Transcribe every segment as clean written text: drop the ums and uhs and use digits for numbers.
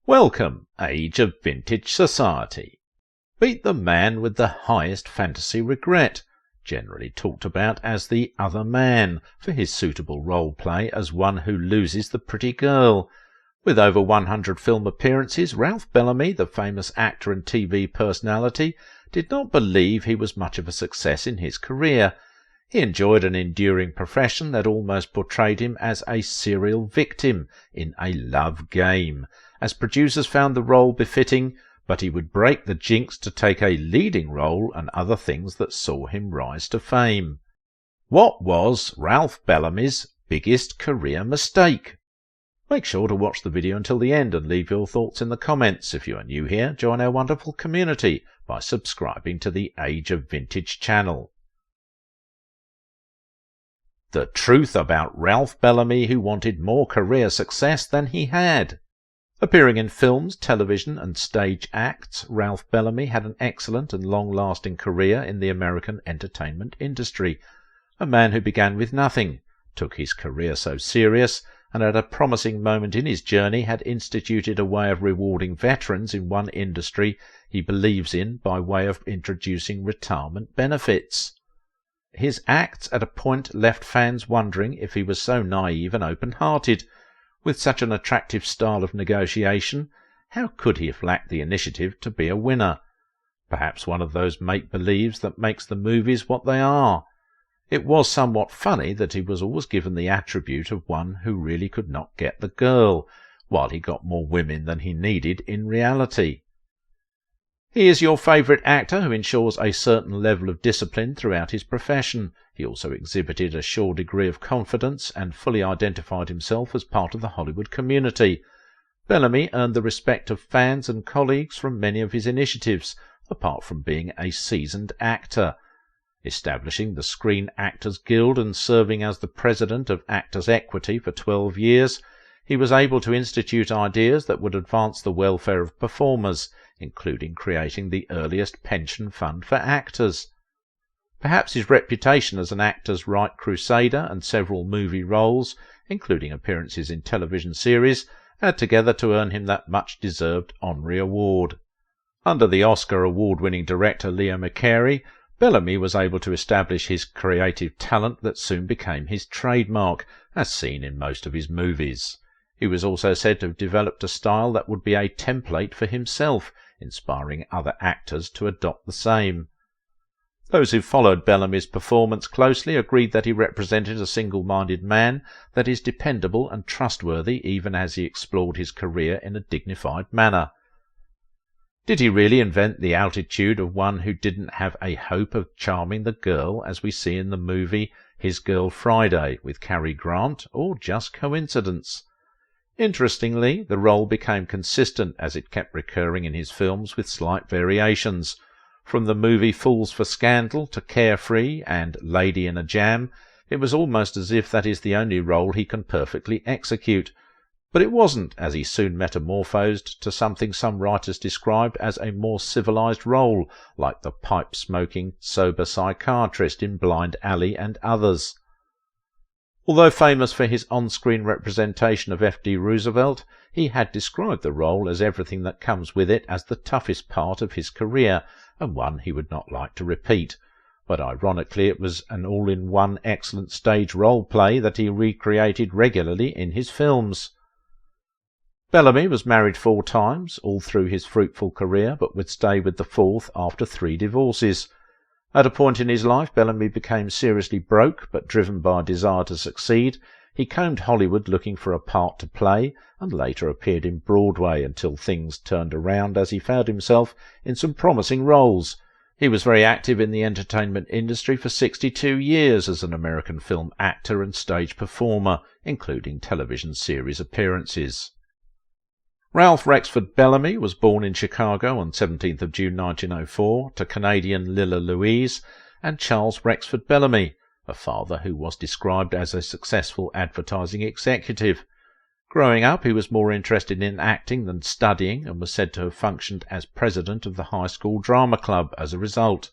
Welcome, age of vintage society. Meet the man with the highest fantasy regret, generally talked about as the other man, for his suitable role play as one who loses the pretty girl. With over 100 film appearances, Ralph Bellamy, the famous actor and TV personality, did not believe he was much of a success in his career. He enjoyed an enduring profession that almost portrayed him as a serial victim in a love game, as producers found the role befitting, but he would break the jinx to take a leading role and other things that saw him rise to fame. What was Ralph Bellamy's biggest career mistake? Make sure to watch the video until the end and leave your thoughts in the comments. If you are new here, join our wonderful community by subscribing to the Age of Vintage channel. The truth about Ralph Bellamy, who wanted more career success than he had. Appearing in films, television and stage acts, Ralph Bellamy had an excellent and long-lasting career in the American entertainment industry. A man who began with nothing, took his career so serious, and at a promising moment in his journey had instituted a way of rewarding veterans in one industry he believes in by way of introducing retirement benefits. His acts at a point left fans wondering if he was so naive and open-hearted. With such an attractive style of negotiation, how could he have lacked the initiative to be a winner? Perhaps one of those make-believes that makes the movies what they are. It was somewhat funny that he was always given the attribute of one who really could not get the girl, while he got more women than he needed in reality. He is your favourite actor who ensures a certain level of discipline throughout his profession. He also exhibited a sure degree of confidence and fully identified himself as part of the Hollywood community. Bellamy earned the respect of fans and colleagues from many of his initiatives, apart from being a seasoned actor. Establishing the Screen Actors Guild and serving as the president of Actors' Equity for 12 years, he was able to institute ideas that would advance the welfare of performers, including creating the earliest pension fund for actors. Perhaps his reputation as an actors' right crusader and several movie roles, including appearances in television series, had together to earn him that much-deserved honorary award. Under the Oscar award-winning director Leo McCarey, Bellamy was able to establish his creative talent that soon became his trademark, as seen in most of his movies. He was also said to have developed a style that would be a template for himself, inspiring other actors to adopt the same. Those who followed Bellamy's performance closely agreed that he represented a single-minded man that is dependable and trustworthy even as he explored his career in a dignified manner. Did he really invent the altitude of one who didn't have a hope of charming the girl as we see in the movie His Girl Friday with Cary Grant, or just coincidence? Interestingly, the role became consistent as it kept recurring in his films with slight variations. From the movie Fools for Scandal to Carefree and Lady in a Jam, it was almost as if that is the only role he can perfectly execute. But it wasn't, as he soon metamorphosed to something some writers described as a more civilized role, like the pipe-smoking, sober psychiatrist in Blind Alley and others. Although famous for his on-screen representation of F.D. Roosevelt, he had described the role as everything that comes with it as the toughest part of his career, and one he would not like to repeat. But ironically it was an all-in-one excellent stage role play that he recreated regularly in his films. Bellamy was married 4 times, all through his fruitful career, but would stay with the 4th after 3 divorces. At a point in his life, Bellamy became seriously broke, but driven by a desire to succeed, he combed Hollywood looking for a part to play, and later appeared in Broadway until things turned around as he found himself in some promising roles. He was very active in the entertainment industry for 62 years as an American film actor and stage performer, including television series appearances. Ralph Rexford Bellamy was born in Chicago on 17th of June 1904 to Canadian Lilla Louise and Charles Rexford Bellamy, a father who was described as a successful advertising executive. Growing up, he was more interested in acting than studying and was said to have functioned as president of the high school drama club as a result.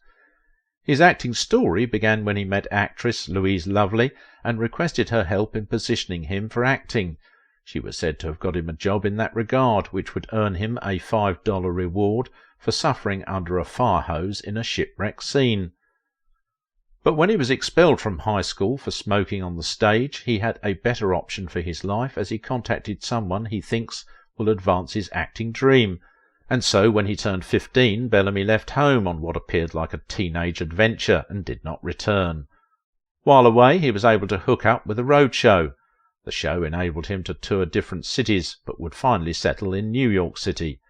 His acting story began when he met actress Louise Lovely and requested her help in positioning him for acting. She was said to have got him a job in that regard, which would earn him a $5 reward for suffering under a fire hose in a shipwreck scene. But when he was expelled from high school for smoking on the stage, he had a better option for his life, as he contacted someone he thinks will advance his acting dream. And so when he turned 15, Bellamy left home on what appeared like a teenage adventure and did not return. While away, he was able to hook up with a roadshow. The show enabled him to tour different cities, but would finally settle in New York City.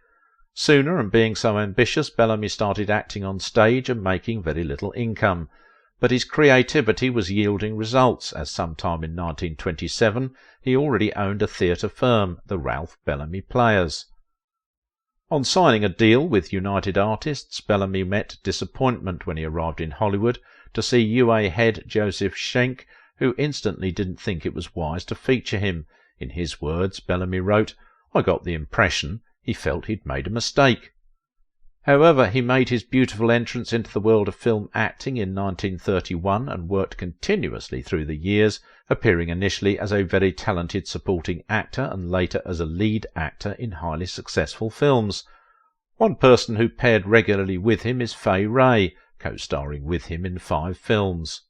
Sooner, and being so ambitious, Bellamy started acting on stage and making very little income. But his creativity was yielding results, as sometime in 1927 he already owned a theatre firm, the Ralph Bellamy Players. On signing a deal with United Artists, Bellamy met disappointment when he arrived in Hollywood to see UA head Joseph Schenck, who instantly didn't think it was wise to feature him. In his words, Bellamy wrote, "I got the impression he felt he'd made a mistake." However, he made his beautiful entrance into the world of film acting in 1931 and worked continuously through the years, appearing initially as a very talented supporting actor and later as a lead actor in highly successful films. One person who paired regularly with him is Fay Wray, co-starring with him in 5 films.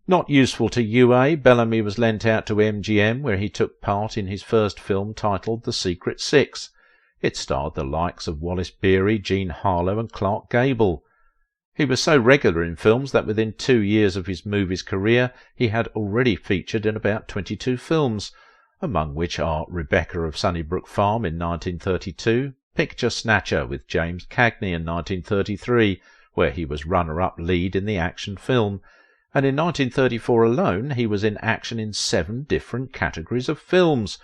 Not useful to UA, Bellamy was lent out to MGM, where he took part in his first film titled The Secret Six. It starred the likes of Wallace Beery, Jean Harlow and Clark Gable. He was so regular in films that within 2 years of his movies career he had already featured in about 22 films, among which are Rebecca of Sunnybrook Farm in 1932, Picture Snatcher with James Cagney in 1933, where he was runner-up lead in the action film, and in 1934 alone he was in action in 7 different categories of films.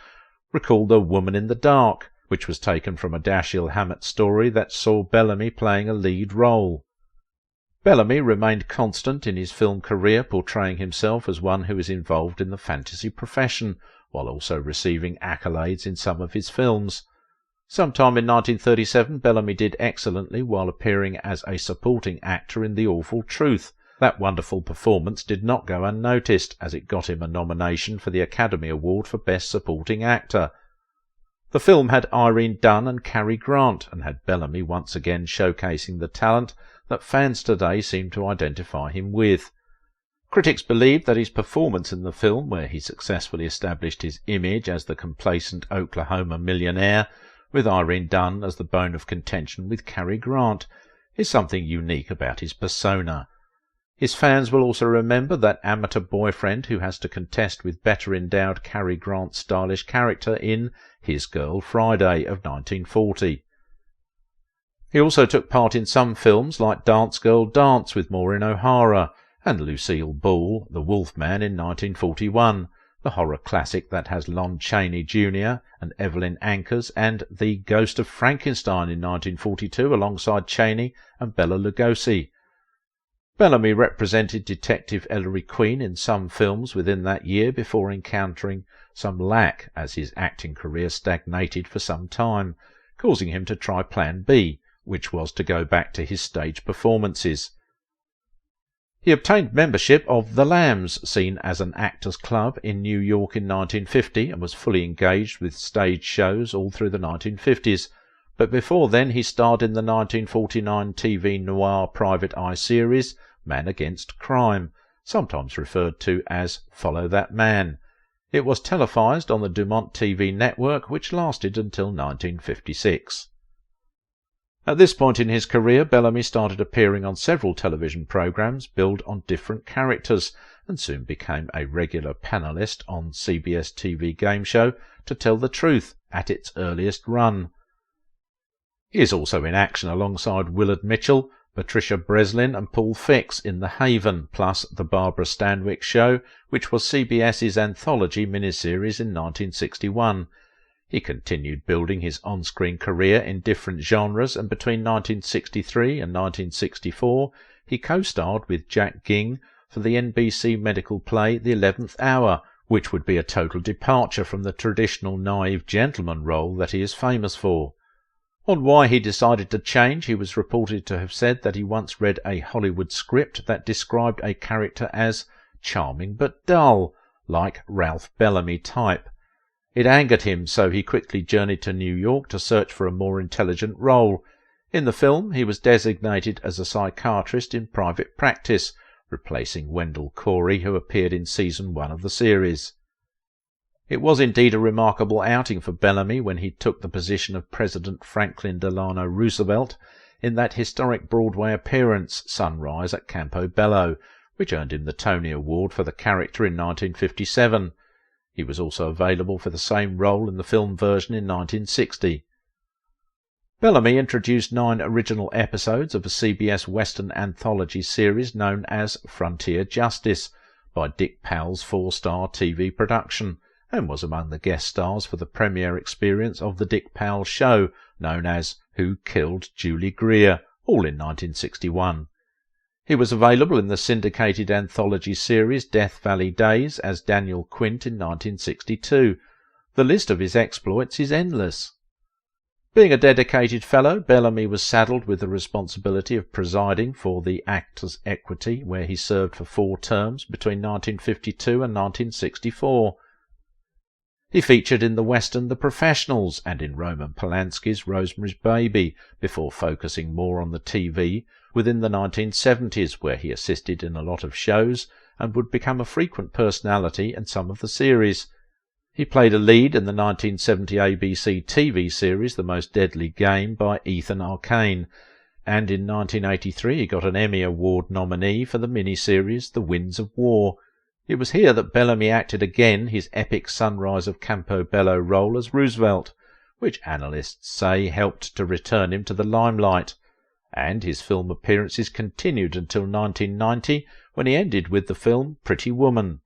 Recall The Woman in the Dark, which was taken from a Dashiell Hammett story that saw Bellamy playing a lead role. Bellamy remained constant in his film career, portraying himself as one who is involved in the fantasy profession, while also receiving accolades in some of his films. Sometime in 1937 Bellamy did excellently while appearing as a supporting actor in The Awful Truth. That wonderful performance did not go unnoticed, as it got him a nomination for the Academy Award for Best Supporting Actor. The film had Irene Dunne and Cary Grant, and had Bellamy once again showcasing the talent that fans today seem to identify him with. Critics believed that his performance in the film, where he successfully established his image as the complacent Oklahoma millionaire, with Irene Dunne as the bone of contention with Cary Grant, is something unique about his persona. His fans will also remember that amateur boyfriend who has to contest with better-endowed Cary Grant's stylish character in His Girl Friday of 1940. He also took part in some films like Dance Girl Dance with Maureen O'Hara and Lucille Ball, The Wolfman in 1941, the horror classic that has Lon Chaney Jr. and Evelyn Ankers, and The Ghost of Frankenstein in 1942 alongside Chaney and Bela Lugosi. Bellamy represented Detective Ellery Queen in some films within that year before encountering some lack as his acting career stagnated for some time, causing him to try Plan B, which was to go back to his stage performances. He obtained membership of The Lambs, seen as an actors' club in New York in 1950, and was fully engaged with stage shows all through the 1950s. But before then he starred in the 1949 TV noir Private Eye series Man Against Crime, sometimes referred to as Follow That Man. It was televised on the Dumont TV network, which lasted until 1956. At this point in his career, Bellamy started appearing on several television programs billed on different characters, and soon became a regular panelist on CBS TV game show To Tell the Truth at its earliest run. He is also in action alongside Willard Mitchell, Patricia Breslin and Paul Fix in The Haven, plus The Barbara Stanwyck Show, which was CBS's anthology miniseries in 1961. He continued building his on-screen career in different genres, and between 1963 and 1964 he co-starred with Jack Ging for the NBC medical play The 11th Hour, which would be a total departure from the traditional naive gentleman role that he is famous for. On why he decided to change, he was reported to have said that he once read a Hollywood script that described a character as charming but dull, like Ralph Bellamy type. It angered him, so he quickly journeyed to New York to search for a more intelligent role. In the film, he was designated as a psychiatrist in private practice, replacing Wendell Corey, who appeared in Season 1 of the series. It was indeed a remarkable outing for Bellamy when he took the position of President Franklin Delano Roosevelt in that historic Broadway appearance, Sunrise at Campo Bello, which earned him the Tony Award for the character in 1957. He was also available for the same role in the film version in 1960. Bellamy introduced 9 original episodes of a CBS Western anthology series known as Frontier Justice by Dick Powell's 4-star TV production, and was among the guest stars for the premiere experience of The Dick Powell Show, known as Who Killed Julie Greer, all in 1961. He was available in the syndicated anthology series Death Valley Days as Daniel Quint in 1962. The list of his exploits is endless. Being a dedicated fellow, Bellamy was saddled with the responsibility of presiding for the Actors' Equity, where he served for 4 terms between 1952 and 1964. He featured in the western The Professionals and in Roman Polanski's Rosemary's Baby, before focusing more on the TV within the 1970s, where he assisted in a lot of shows and would become a frequent personality in some of the series. He played a lead in the 1970 ABC TV series The Most Deadly Game by Ethan Arcane, and in 1983 he got an Emmy Award nominee for the miniseries The Winds of War. It was here that Bellamy acted again his epic Sunrise of Campo Bello role as Roosevelt, which analysts say helped to return him to the limelight, and his film appearances continued until 1990, when he ended with the film Pretty Woman.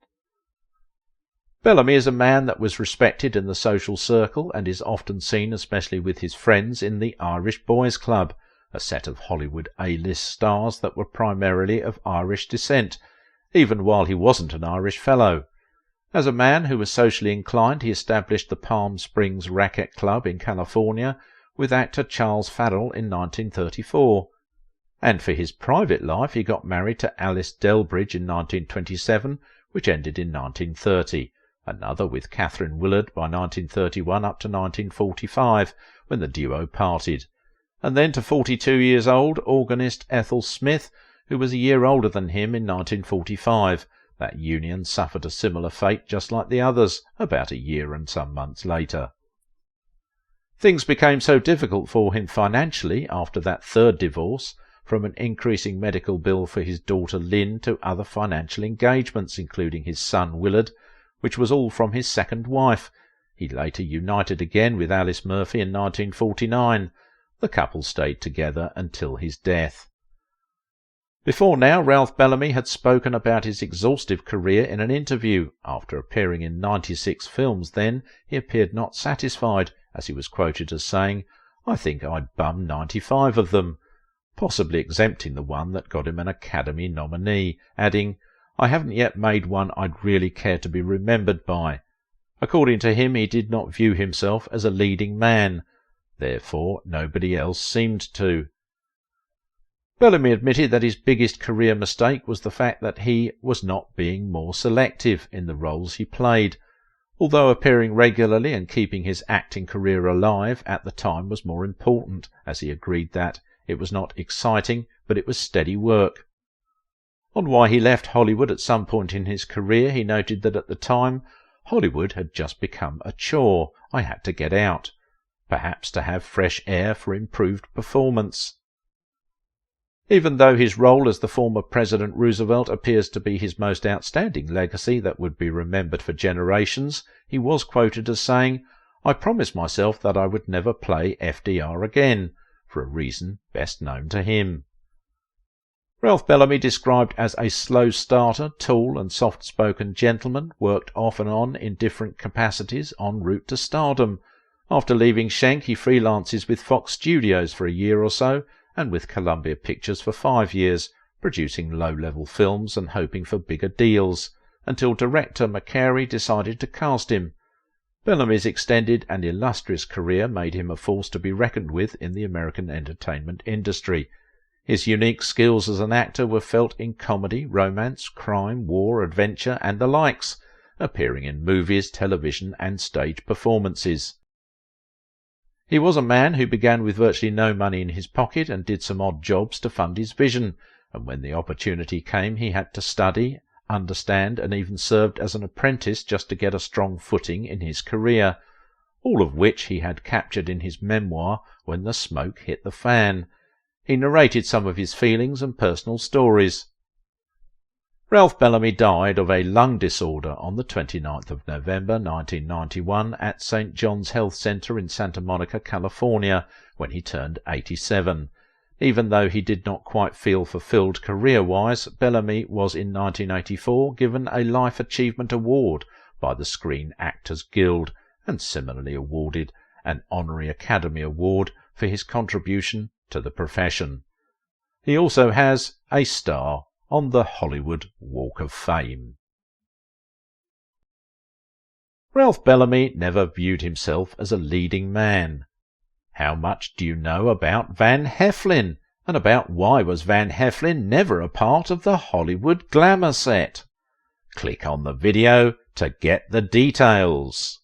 Bellamy is a man that was respected in the social circle and is often seen, especially with his friends, in the Irish Boys Club, a set of Hollywood A-list stars that were primarily of Irish descent, even while he wasn't an Irish fellow. As a man who was socially inclined, he established the Palm Springs Racquet Club in California with actor Charles Farrell in 1934. And for his private life, he got married to Alice Delbridge in 1927, which ended in 1930, another with Catherine Willard by 1931 up to 1945, when the duo parted, and then to 42 years old organist Ethel Smith, who was a year older than him in 1945. That union suffered a similar fate just like the others, about a year and some months later. Things became so difficult for him financially after that third divorce, from an increasing medical bill for his daughter Lynn to other financial engagements, including his son Willard, which was all from his second wife. He later united again with Alice Murphy in 1949. The couple stayed together until his death. Before now, Ralph Bellamy had spoken about his exhaustive career in an interview. After appearing in 96 films then, he appeared not satisfied, as he was quoted as saying, "I think I'd bum 95 of them," possibly exempting the one that got him an Academy nominee, adding, "I haven't yet made one I'd really care to be remembered by." According to him, he did not view himself as a leading man. Therefore, nobody else seemed to. Bellamy admitted that his biggest career mistake was the fact that he was not being more selective in the roles he played. Although appearing regularly and keeping his acting career alive at the time was more important, as he agreed that it was not exciting, but it was steady work. On why he left Hollywood at some point in his career, he noted that at the time, Hollywood had just become a chore. I had to get out, perhaps to have fresh air for improved performance. Even though his role as the former President Roosevelt appears to be his most outstanding legacy that would be remembered for generations, he was quoted as saying, "I promised myself that I would never play FDR again," for a reason best known to him. Ralph Bellamy, described as a slow starter, tall and soft-spoken gentleman, worked off and on in different capacities en route to stardom. After leaving Schenck, he freelances with Fox Studios for a year or so, and with Columbia Pictures for 5 years, producing low-level films and hoping for bigger deals, until director McCary decided to cast him. Bellamy's extended and illustrious career made him a force to be reckoned with in the American entertainment industry. His unique skills as an actor were felt in comedy, romance, crime, war, adventure, and the likes, appearing in movies, television and stage performances. He was a man who began with virtually no money in his pocket and did some odd jobs to fund his vision, and when the opportunity came he had to study, understand and even served as an apprentice just to get a strong footing in his career, all of which he had captured in his memoir When the Smoke Hit the Fan. He narrated some of his feelings and personal stories. Ralph Bellamy died of a lung disorder on the 29th of November 1991 at St. John's Health Center in Santa Monica, California, when he turned 87. Even though he did not quite feel fulfilled career-wise, Bellamy was in 1984 given a Life Achievement Award by the Screen Actors Guild and similarly awarded an Honorary Academy Award for his contribution to the profession. He also has a star on the Hollywood Walk of Fame. Ralph Bellamy never viewed himself as a leading man. How much do you know about Van Heflin, and about why was Van Heflin never a part of the Hollywood glamour set? Click on the video to get the details.